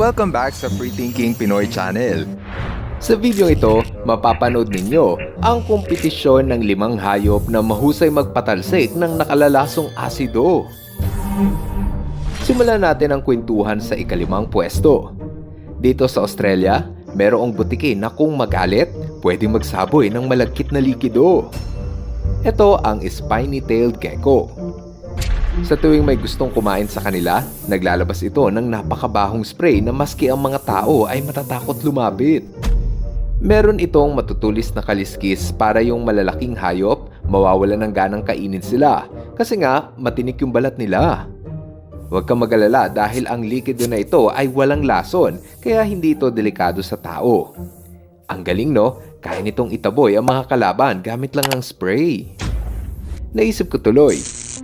Welcome back sa Free Thinking Pinoy Channel. Sa video ito, mapapanood ninyo ang kompetisyon ng 5 hayop na mahusay magpatalsik ng nakalalasong asido. Simulan natin ang kwentuhan sa ika-5 pwesto. Dito sa Australia, merong butikin na kung magalit, pwedeng magsaboy ng malagkit na likido. Ito ang spiny-tailed gecko. Sa tuwing may gustong kumain sa kanila, naglalabas ito ng napakabahong spray na maski ang mga tao ay matatakot lumapit. Meron itong matutulis na kaliskis para yung malalaking hayop mawawala ng ganang kainin sila kasi nga matinik yung balat nila. Huwag kang mag-alala dahil ang likido na ito ay walang lason kaya hindi ito delikado sa tao. Ang galing no, kaya nitong itaboy ang mga kalaban gamit lang ang spray. Naisip ko tuloy,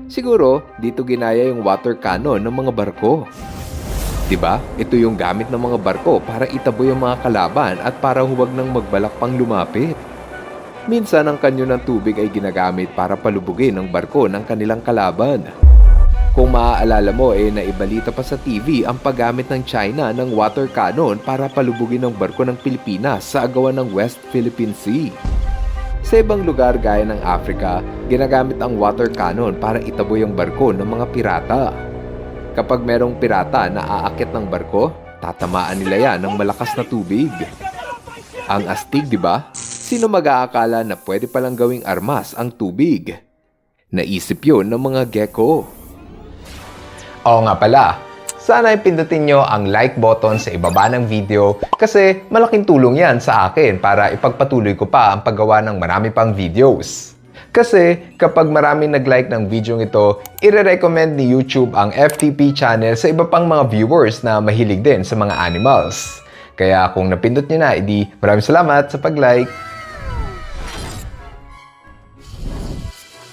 siguro dito ginaya yung water cannon ng mga barko. Diba? Ito yung gamit ng mga barko para itaboy ang mga kalaban at para huwag nang magbalak pang lumapit. Minsan ang kanyo ng tubig ay ginagamit para palubugin ang barko ng kanilang kalaban. Kung maaalala mo naibalita pa sa TV ang paggamit ng China ng water cannon para palubugin ang barko ng Pilipinas sa agawan ng West Philippine Sea. Sa ibang lugar gaya ng Africa, ginagamit ang water cannon para itaboy ang barko ng mga pirata. Kapag merong pirata na aakit ng barko, tatamaan nila yan ng malakas na tubig. Ang astig, di ba? Sino mag-aakala na pwede palang gawing armas ang tubig? Naisip yun ng mga gecko. Oo nga pala, sana ipindutin nyo ang like button sa ibaba ng video kasi malaking tulong yan sa akin para ipagpatuloy ko pa ang paggawa ng marami pang videos. Kasi kapag maraming nag-like ng video ito, ire-recommend ni YouTube ang FTP channel sa iba pang mga viewers na mahilig din sa mga animals. Kaya kung napindot nyo na, edi maraming salamat sa pag-like.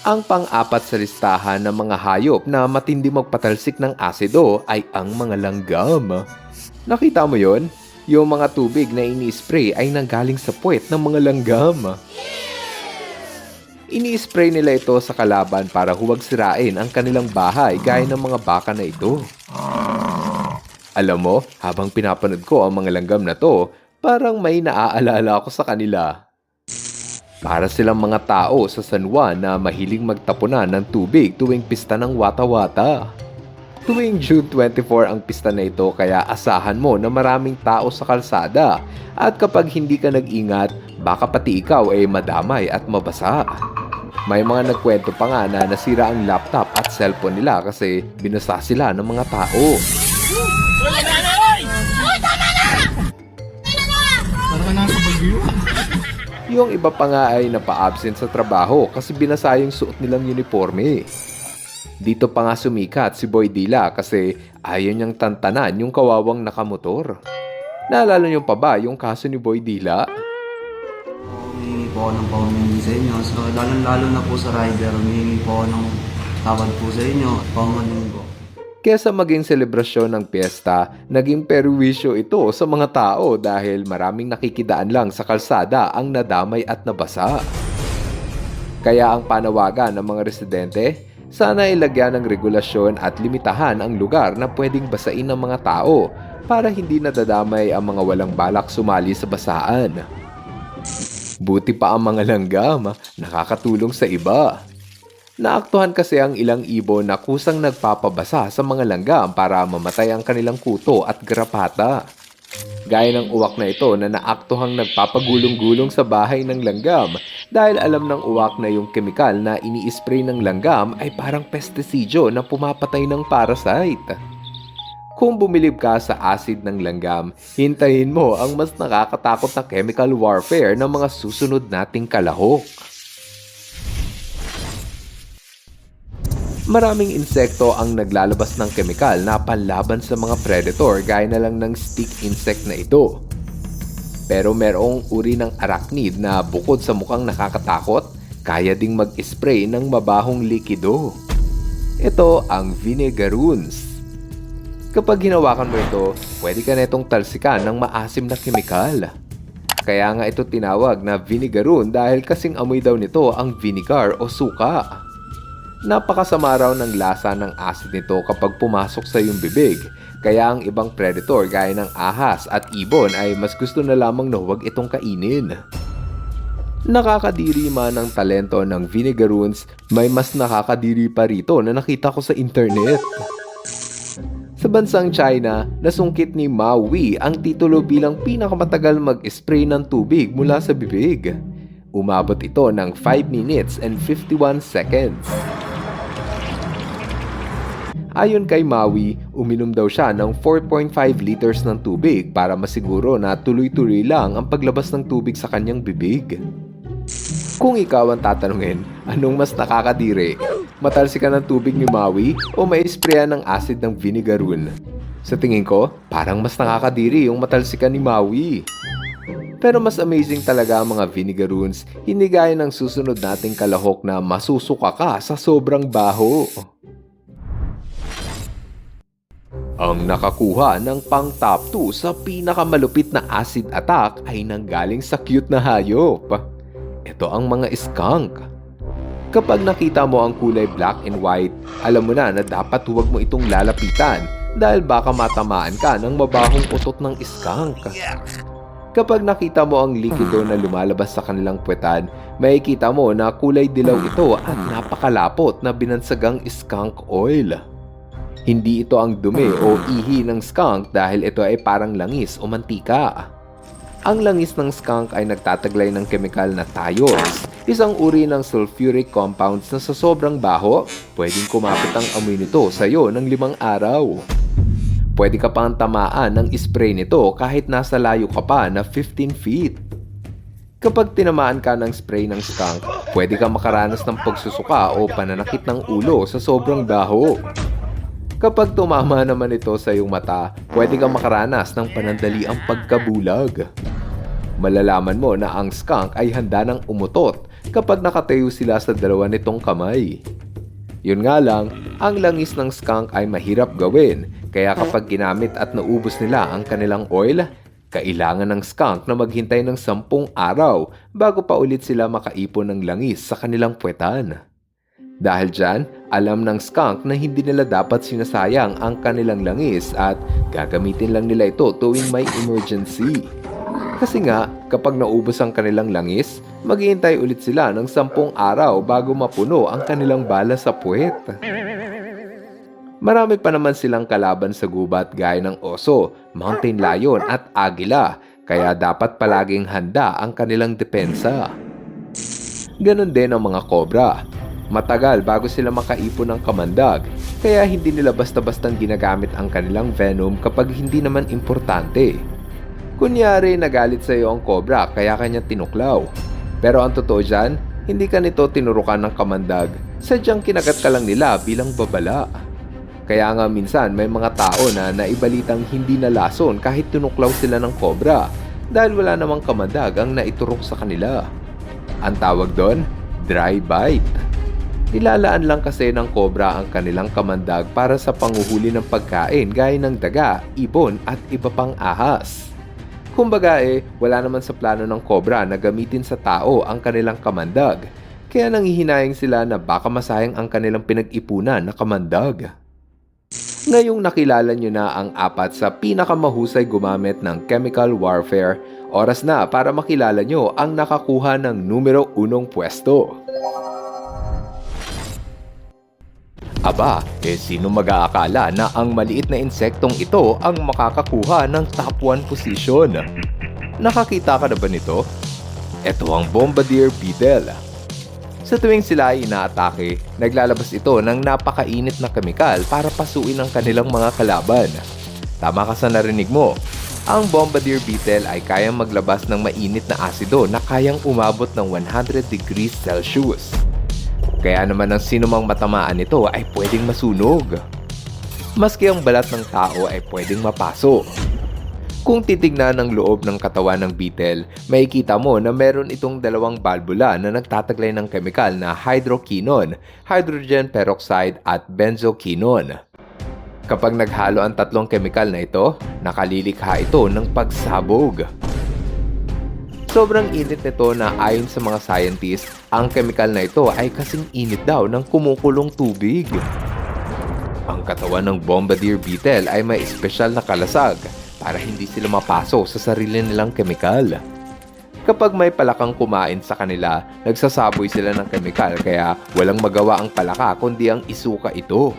Ang pang-apat sa listahan ng mga hayop na matindi magpatalsik ng asido ay ang mga langgam. Nakita mo yon? Yung mga tubig na ini-spray ay nanggaling sa puwet ng mga langgam. Ini-spray nila ito sa kalaban para huwag sirain ang kanilang bahay gaya ng mga baka na ito. Alam mo, habang pinapanood ko ang mga langgam na to, parang may naaalala ako sa kanila. Para silang mga tao sa San Juan na mahiling magtapunan ng tubig tuwing pista ng wata-wata. Tuwing June 24 ang pista na ito kaya asahan mo na maraming tao sa kalsada at kapag hindi ka nag-ingat, baka pati ikaw ay madamay at mabasa. May mga nagkwento pa nga na nasira ang laptop at cellphone nila kasi binasa sila ng mga tao. Yung iba pa nga ay napa-absent sa trabaho kasi binasa yung suot nilang uniforme. Dito pa nga sumikat si Boy Dila kasi ayaw niyang tantanan yung kawawang nakamotor. Naalala niyo pa ba yung kaso ni Boy Dila? Humingi po ako ng paumanhin sa inyo. So, lalo na po sa rider, humingi po ako ng tawad po sa inyo. Paumanhin po. Kesa maging selebrasyon ng piyesta, naging perwisyo ito sa mga tao dahil maraming nakikidaan lang sa kalsada ang nadamay at nabasa. Kaya ang panawagan ng mga residente, sana ilagyan ng regulasyon at limitahan ang lugar na pwedeng basain ng mga tao para hindi nadadamay ang mga walang balak sumali sa basaan. Buti pa ang mga langgam, nakakatulong sa iba. Naaktuhan kasi ang ilang ibon na kusang nagpapabasa sa mga langgam para mamatay ang kanilang kuto at garapata. Gaya ng uwak na ito na naaktuhang nagpapagulong-gulong sa bahay ng langgam dahil alam ng uwak na yung kemikal na ini-spray ng langgam ay parang pestisidyo na pumapatay ng parasite. Kung bumilib ka sa acid ng langgam, hintayin mo ang mas nakakatakot na chemical warfare ng mga susunod nating kalahok. Maraming insekto ang naglalabas ng kemikal na panlaban sa mga predator gaya na lang ng stick insect na ito. Pero merong uri ng arachnid na bukod sa mukhang nakakatakot, kaya ding mag-spray ng mabahong likido. Ito ang vinegaroons. Kapag hinawakan mo ito, pwede ka netong talsikan ng maasim na kemikal. Kaya nga ito tinawag na vinegaroon dahil kasing amoy daw nito ang vinegar o suka. Napakasama raw ng lasa ng acid nito kapag pumasok sa iyong bibig, kaya ang ibang predator gaya ng ahas at ibon ay mas gusto na lamang na huwag itong kainin. Nakakadiri man ang talento ng vinegaroons, may mas nakakadiri pa rito na nakita ko sa internet. Sa bansang China, nasungkit ni Mao Wei ang titulo bilang pinakamatagal mag-spray ng tubig mula sa bibig. Umabot ito ng 5 minutes and 51 seconds. Ayon kay Maui, uminom daw siya ng 4.5 liters ng tubig para masiguro na tuloy-tuloy lang ang paglabas ng tubig sa kanyang bibig. Kung ikaw ang tatanungin, anong mas nakakadiri? Matalsikan ng tubig ni Maui o mai-sprayan ng acid ng vinegaroon? Sa tingin ko, parang mas nakakadiri yung matalsikan ni Maui. Pero mas amazing talaga ang mga vinegaroons, hindi gaya ng susunod nating kalahok na masusuka ka sa sobrang baho. Ang nakakuha ng pang top 2 sa pinakamalupit na acid attack ay nanggaling sa cute na hayop. Ito ang mga skunk. Kapag nakita mo ang kulay black and white, alam mo na dapat huwag mo itong lalapitan dahil baka matamaan ka ng mabahong utot ng skunk. Kapag nakita mo ang likido na lumalabas sa kanilang puwetan, makikita mo na kulay dilaw ito at napakalapot na binansagang skunk oil. Hindi ito ang dumi o ihi ng skunk dahil ito ay parang langis o mantika. Ang langis ng skunk ay nagtataglay ng kemikal na thiols, isang uri ng sulfuric compounds na sa sobrang baho, pwedeng kumapit ang amoy nito sa iyo ng 5 araw. Pwede ka pang tamaan ng spray nito kahit nasa layo ka pa na 15 feet. Kapag tinamaan ka ng spray ng skunk, pwede ka makaranas ng pagsusuka o pananakit ng ulo sa sobrang baho. Kapag tumama naman ito sa iyong mata, pwede kang makaranas ng panandaliang pagkabulag. Malalaman mo na ang skunk ay handa ng umutot kapag nakatayo sila sa dalawa nitong kamay. Yun nga lang, ang langis ng skunk ay mahirap gawin, kaya kapag ginamit at naubos nila ang kanilang oil, kailangan ng skunk na maghintay ng 10 araw bago pa ulit sila makaipon ng langis sa kanilang puwetan. Dahil dyan, alam ng skunk na hindi nila dapat sinasayang ang kanilang langis at gagamitin lang nila ito tuwing may emergency. Kasi nga, kapag naubos ang kanilang langis, maghihintay ulit sila ng 10 araw bago mapuno ang kanilang bala sa puwet. Marami pa naman silang kalaban sa gubat gaya ng oso, mountain lion at agila, kaya dapat palaging handa ang kanilang depensa. Ganon din ang mga cobra. Matagal bago sila makaipon ng kamandag, kaya hindi nila basta-bastang ginagamit ang kanilang venom kapag hindi naman importante. Kunyari, nagalit sa iyo ang cobra kaya kanya tinuklaw. Pero ang totoo dyan, hindi ka nito tinurukan ng kamandag, sadyang kinagat ka lang nila bilang babala. Kaya nga minsan may mga tao na naibalitang hindi nalason kahit tinuklaw sila ng cobra dahil wala namang kamandag ang naiturok sa kanila. Ang tawag doon, dry bite. Nilalaan lang kasi ng cobra ang kanilang kamandag para sa panguhuli ng pagkain gaya ng daga, ibon at iba pang ahas. Kumbaga wala naman sa plano ng cobra na gamitin sa tao ang kanilang kamandag, kaya nanghihinayang sila na baka masayang ang kanilang pinag-ipunan na kamandag. Ngayong nakilala nyo na ang 4 sa pinakamahusay gumamit ng chemical warfare, oras na para makilala nyo ang nakakuha ng numero 1 pwesto. Aba, sino mag-aakala na ang maliit na insektong ito ang makakakuha ng top 1 position? Nakakita ka na ba nito? Ito ang bombardier beetle. Sa tuwing sila ay inaatake, naglalabas ito ng napakainit na kemikal para pasuin ang kanilang mga kalaban. Tama ka sa narinig mo, ang bombardier beetle ay kayang maglabas ng mainit na asido na kayang umabot ng 100 degrees Celsius. Kaya naman ang sinumang matamaan nito ay pwedeng masunog. Maski ang balat ng tao ay pwedeng mapaso. Kung titignan ang loob ng katawan ng beetle, makikita mo na meron itong 2 balbula na nagtataglay ng kemikal na hydroquinone, hydrogen peroxide at benzoquinone. Kapag naghalo ang 3 kemikal na ito, nakalilikha ito ng pagsabog. Sobrang init nito na ayon sa mga scientists, ang chemical na ito ay kasing init daw ng kumukulong tubig. Ang katawan ng bombardier beetle ay may espesyal na kalasag para hindi sila mapaso sa sarili nilang kemikal. Kapag may palakang kumain sa kanila, nagsasaboy sila ng kemikal kaya walang magawa ang palaka kundi ang isuka ito.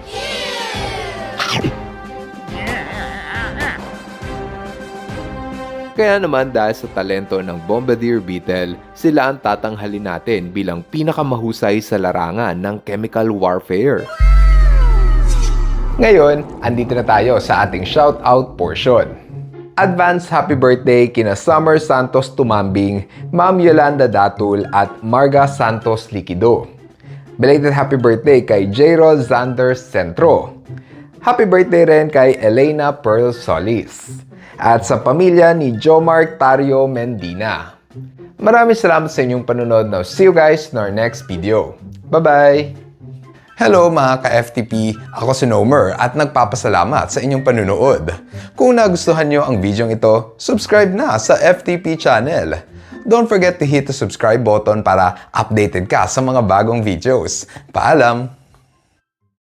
Kaya naman dahil sa talento ng bombardier beetle, sila ang tatanghalin natin bilang pinakamahusay sa larangan ng chemical warfare. Ngayon, andito na tayo sa ating shoutout portion. Advance happy birthday kina Summer Santos Tumambing, Ma'am Yolanda Datul at Marga Santos Liquido. Belated happy birthday kay J-Rod Zander Centro. Happy birthday rin kay Elena Pearl Solis. At sa pamilya ni Jomar Tario Mendina. Maraming salamat sa inyong panunod. Now, see you guys in our next video. Bye-bye! Hello mga ka-FTP! Ako si Nomer at nagpapasalamat sa inyong panunood. Kung nagustuhan nyo ang video ito, subscribe na sa FTP channel. Don't forget to hit the subscribe button para updated ka sa mga bagong videos. Paalam!